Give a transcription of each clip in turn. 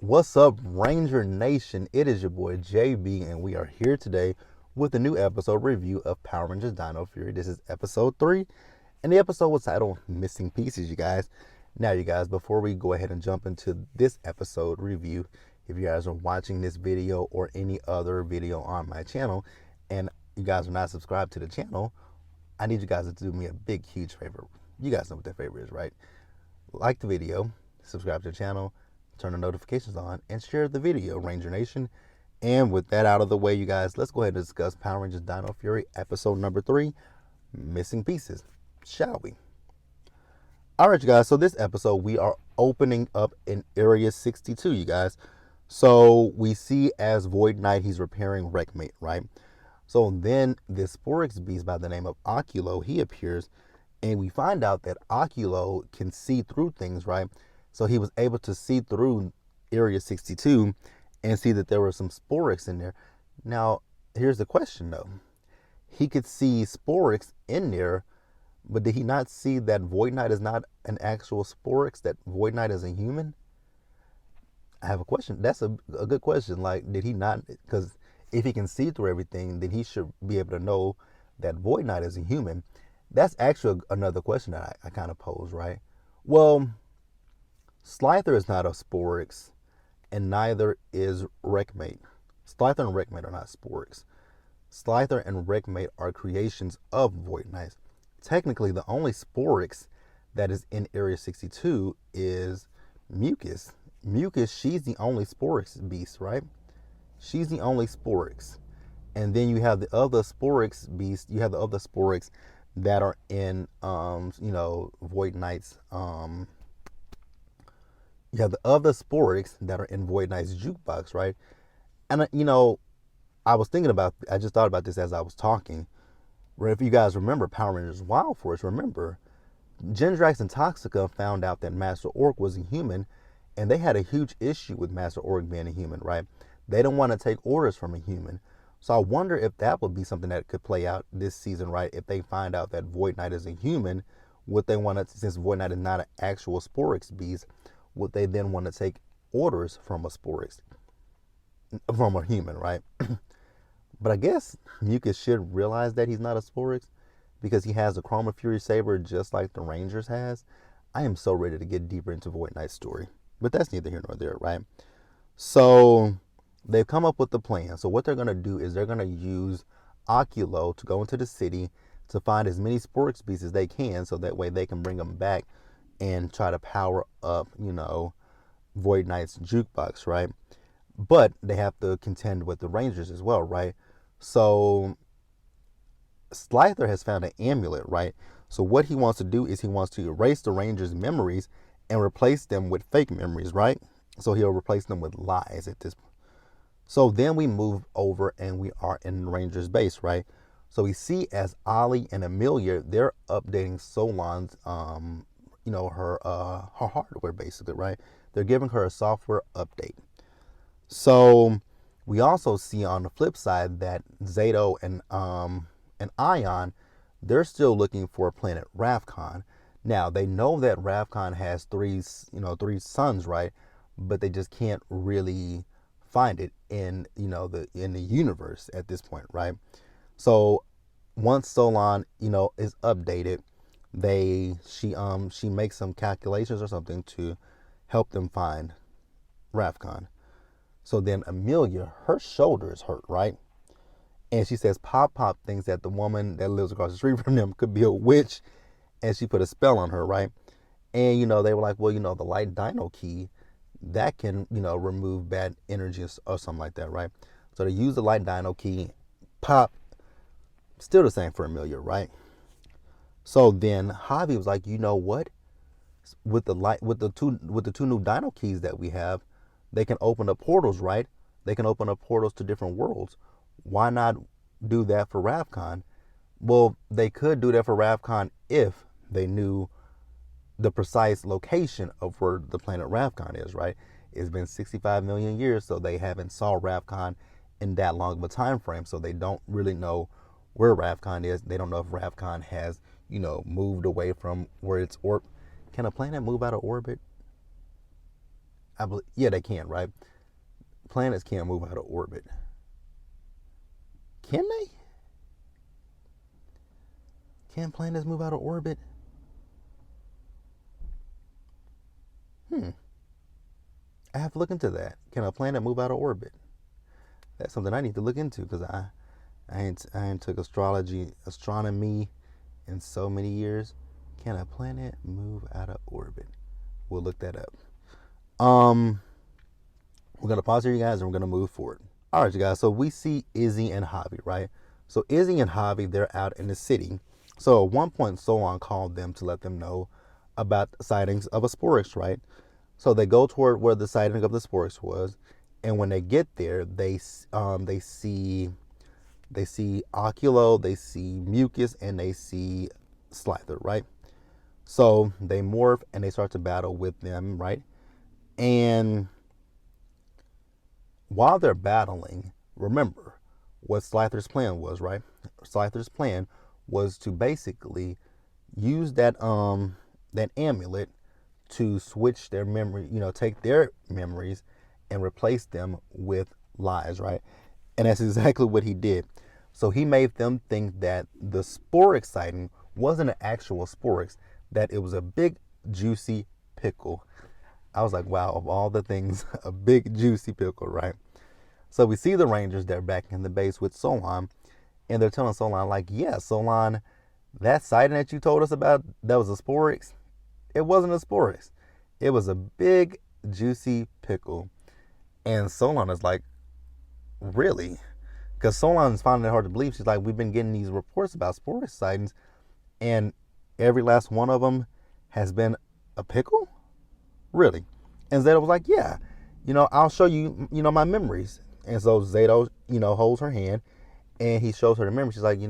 What's up, Ranger Nation? It is your boy JB, and we are here today with a new episode review of Power Rangers Dino Fury. This is episode 3, and the episode was titled Missing Pieces, you guys. Now, you guys, before we go ahead and jump into this episode review, if you guys are watching this video or any other video on my channel, and you guys are not subscribed to the channel, I need you guys to do me a big, huge favor. You guys know what that favor is, right? Like the video, subscribe to the channel, turn the notifications on, and share the video, Ranger Nation. And with that out of the way, you guys, let's go ahead and discuss Power Rangers Dino Fury episode number 3, Missing Pieces, shall we? All right, you guys, so this episode, we are opening up in Area 62, you guys. So we see as Void Knight, he's repairing Wreckmate, right? So then this Sporix beast by the name of Oculo, he appears, and we find out that Oculo can see through things, right? So he was able to see through Area 62 and see that there were some Sporix in there. Now, here's the question, though. He could see Sporix in there, but did he not see that Void Knight is not an actual Sporix, that Void Knight is a human? I have a question. That's a good question. Like, did he not? Because if he can see through everything, then he should be able to know that Void Knight is a human. That's actually another question that I kind of pose, right? Well, Slither is not a Sporix, and neither is Wreckmate. Slither and Wreckmate are not Sporix. Slither and Wreckmate are creations of Void Knights. Technically, the only Sporix that is in Area 62 is Mucus. Mucus, she's the only Sporix beast, right? She's the only Sporix. And then you have the other Sporix beast. You have the other Sporix that are in, Void Knights. You have the other Sporix that are in Void Knight's jukebox, right? And, I just thought about this as I was talking. Where if you guys remember Power Rangers Wild Force, remember, Gendrax and Toxica found out that Master Orc was a human, and they had a huge issue with Master Orc being a human, right? They don't want to take orders from a human. So I wonder if that would be something that could play out this season, right? If they find out that Void Knight is a human, would they want to, since Void Knight is not an actual Sporix beast, would they then want to take orders from a Sporix, from a human, right? But I guess Mucus should realize that he's not a Sporix because he has a Chroma Fury Saber just like the Rangers has. I am so ready to get deeper into Void Knight's story. But that's neither here nor there, right? So they've come up with the plan. So what they're going to do is they're going to use Oculo to go into the city to find as many Sporix beasts as they can so that way they can bring them back and try to power up, Void Knight's jukebox, right? But they have to contend with the Rangers as well, right? So Slither has found an amulet, right? So what he wants to do is he wants to erase the Rangers' memories and replace them with fake memories, right? So he'll replace them with lies at this point. So then we move over and we are in Rangers base, right? So we see as Ollie and Amelia, they're updating Solon's her hardware basically, right? They're giving her a software update. So we also see on the flip side that Zato and Ion, they're still looking for planet Ravcon. Now they know that Ravcon has three suns, right? But they just can't really find it in the universe at this point, right? So once Solon is updated, she makes some calculations or something to help them find Ravcon. So then Amelia, her shoulder is hurt, right? And she says Pop Pop thinks that the woman that lives across the street from them could be a witch, and she put a spell on her, right? And they were like, well, the light dino key that can remove bad energy or something like that, right? So they use the light dino key. Pop, still the same for Amelia, right? So then Javi was like, you know what? With the two new dino keys that we have, they can open up portals, right? They can open up portals to different worlds. Why not do that for Ravcon? Well, they could do that for Ravcon if they knew the precise location of where the planet Ravcon is, right? It's been 65 million years, so they haven't saw Ravcon in that long of a time frame, so they don't really know where Ravcon is. They don't know if Ravcon has, moved away from where it's Can a planet move out of orbit? Yeah, they can, right? Planets can't move out of orbit. Can they? Can planets move out of orbit? I have to look into that. Can a planet move out of orbit? That's something I need to look into because I ain't took astronomy in so many years. Can a planet move out of orbit? We'll look that up. Um, we're gonna pause here, you guys, and we're gonna move forward. All right, you guys. So we see Izzy and Javi, right? So Izzy and Javi, they're out in the city. So at one point, Solon called them to let them know about sightings of a Sporix, right? So they go toward where the sighting of the Sporix was, and when they get there, they see Oculo, they see Mucus, and they see Slither, right? So they morph and they start to battle with them, right? And while they're battling, remember what Slither's plan was, right? Slither's plan was to basically use that amulet to switch their memory, take their memories and replace them with lies, right? And that's exactly what he did. So he made them think that the Sporix sighting wasn't an actual Sporix, that it was a big, juicy pickle. I was like, wow, of all the things, a big, juicy pickle, right? So we see the Rangers, they're back in the base with Solon, and they're telling Solon, like, yeah, Solon, that sighting that you told us about, that was a Sporix, it wasn't a Sporix. It was a big, juicy pickle. And Solon is like, really? Because Solon's finding it hard to believe. She's like, we've been getting these reports about Sporix sightings, and every last one of them has been a pickle? Really? And Zeta was like, yeah, I'll show you, my memories. And so Zato, holds her hand and he shows her the memory. She's like,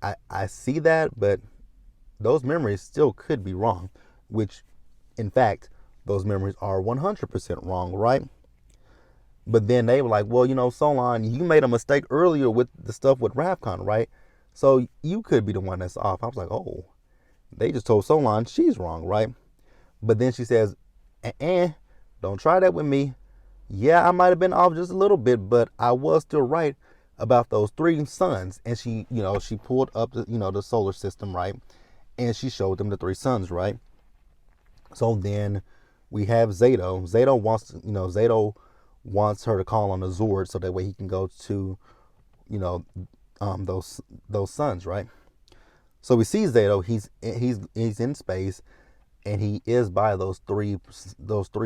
I see that, but those memories still could be wrong, which, in fact, those memories are 100% wrong, right? But then they were like, well, Solon, you made a mistake earlier with the stuff with Ravcon, right? So you could be the one that's off. I was like, oh, they just told Solon she's wrong, right? But then she says, don't try that with me. Yeah, I might have been off just a little bit, but I was still right about those 3 suns. And she pulled up the solar system, right? And she showed them the 3 suns, right? So then we have Zato. Zato wants her to call on the Zord so that way he can go to, those suns, right? So we see Zato. He's in space, and he is by those three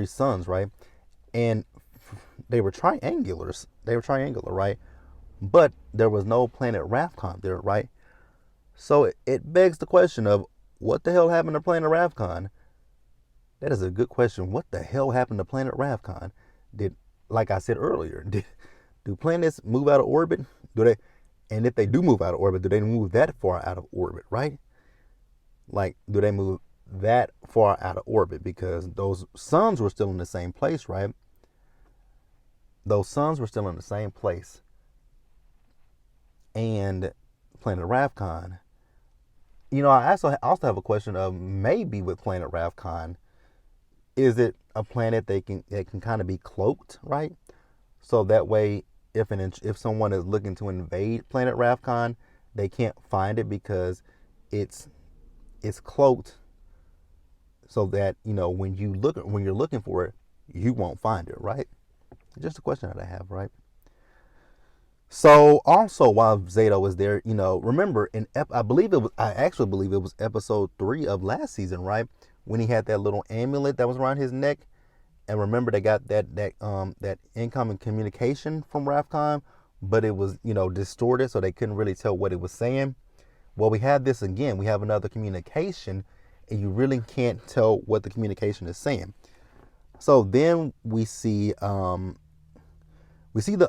suns, right? And they were triangulars. They were triangular, right? But there was no planet Ravcon there, right? So it begs the question of what the hell happened to planet Ravcon? That is a good question. What the hell happened to planet Ravcon? Like I said earlier, do planets move out of orbit? And if they do move out of orbit, do they move that far out of orbit, right? Like, do they move that far out of orbit? Because those suns were still in the same place, right? Those suns were still in the same place. And planet Ravcon, I also have a question of maybe with planet Ravcon, is it a planet that can kind of be cloaked, right? So that way, if someone is looking to invade planet Ravcon, they can't find it because it's cloaked, so that when you're looking for it, you won't find it, right? Just a question that I have, right? So also while Zato was there, remember I actually believe it was episode 3 of last season, right? When he had that little amulet that was around his neck. And remember they got that incoming communication from Ravcon, but it was, distorted, so they couldn't really tell what it was saying. Well, we have this again. We have another communication, and you really can't tell what the communication is saying. So then we see the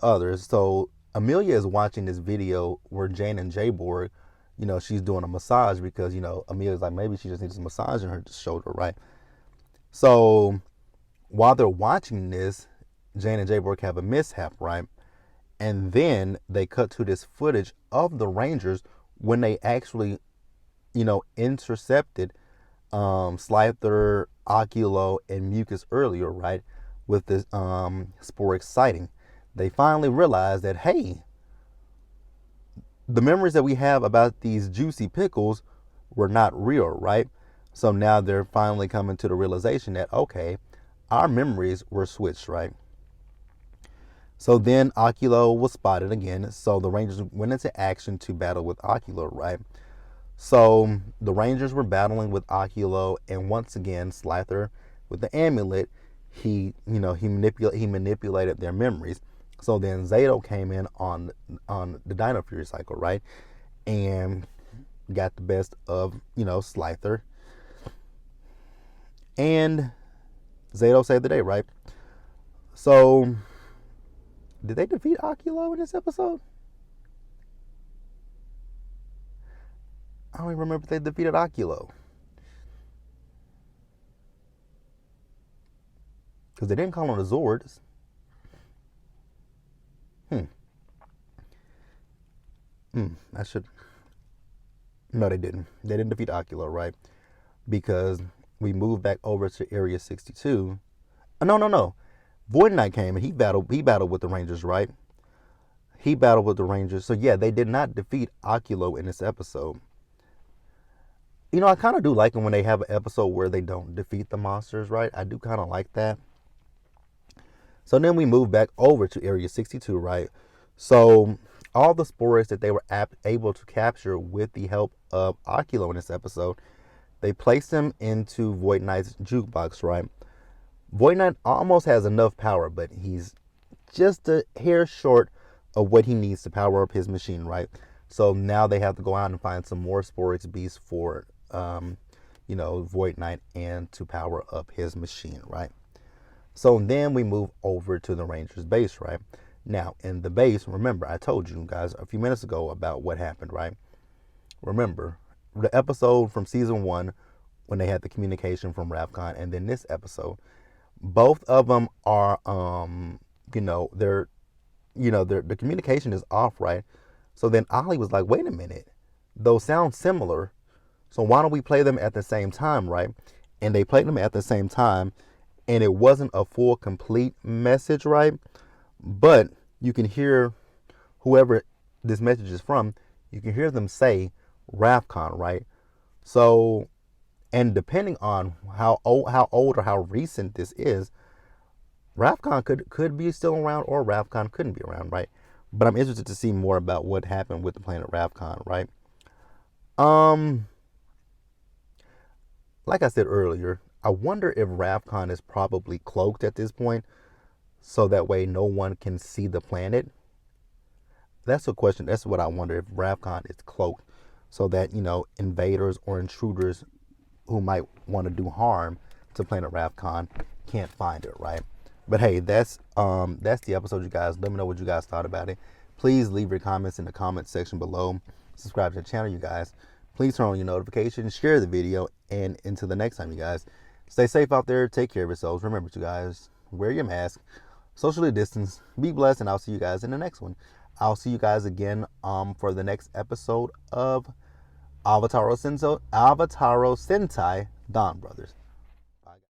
others. So Amelia is watching this video where Jane and Jborg, she's doing a massage because, Amelia's like, maybe she just needs a massage in her shoulder, right? So while they're watching this, Jane and Jborg have a mishap, right? And then they cut to this footage of the Rangers when they actually, intercepted Slither, Oculo, and Mucus earlier, right? with this Sporix sighting. They finally realized that, hey, the memories that we have about these juicy pickles were not real, right? So now they're finally coming to the realization that, okay, our memories were switched, right? So then Oculo was spotted again. So the Rangers went into action to battle with Oculo, right? So the Rangers were battling with Oculo, and once again, Slifer with the amulet, he manipulated their memories. So then Zato came in on the Dino Fury cycle, right? And got the best of, Slifer. And Zato saved the day, right? So did they defeat Oculo in this episode? I don't even remember if they defeated Oculo. Because they didn't call on the Zords. I should. No, they didn't. They didn't defeat Oculo, right? Because we moved back over to Area 62. No. Void Knight came and he battled with the Rangers, right? He battled with the Rangers. So yeah, they did not defeat Oculo in this episode. I kind of do like them when they have an episode where they don't defeat the monsters, right? I do kind of like that. So then we move back over to Area 62, right? So all the spores that they were able to capture with the help of Oculo in this episode, they placed them into Void Knight's jukebox, right? Void Knight almost has enough power, but he's just a hair short of what he needs to power up his machine, right? So now they have to go out and find some more Sporix beasts for, Void Knight and to power up his machine, right? So then we move over to the Rangers base, right? Now, in the base, remember, I told you guys a few minutes ago about what happened, right? Remember, the episode from season 1 when they had the communication from Ravcon, and then this episode, both of them are, the communication is off, right? So then Ollie was like, wait a minute, those sound similar, so why don't we play them at the same time, right? And they played them at the same time, and it wasn't a full, complete message, right? But you can hear whoever this message is from, you can hear them say Ravcon, right? So, and depending on how old or how recent this is, Ravcon could be still around, or Ravcon couldn't be around, right? But I'm interested to see more about what happened with the planet Ravcon, right? Like I said earlier, I wonder if Ravcon is probably cloaked at this point, so that way no one can see the planet. That's a question. That's what I wonder, if Ravcon is cloaked, so that invaders or intruders who might want to do harm to planet Ravcon can't find it, right? But hey, that's the episode, you guys. Let me know what you guys thought about it. Please leave your comments in the comment section below. Subscribe to the channel, you guys. Please turn on your notifications, share the video, and until the next time, you guys, stay safe out there. Take care of yourselves. Remember, you guys, wear your mask, socially distance, be blessed, and I'll see you guys in the next one. I'll see you guys again for the next episode of Avataro Sentai Dawn Brothers.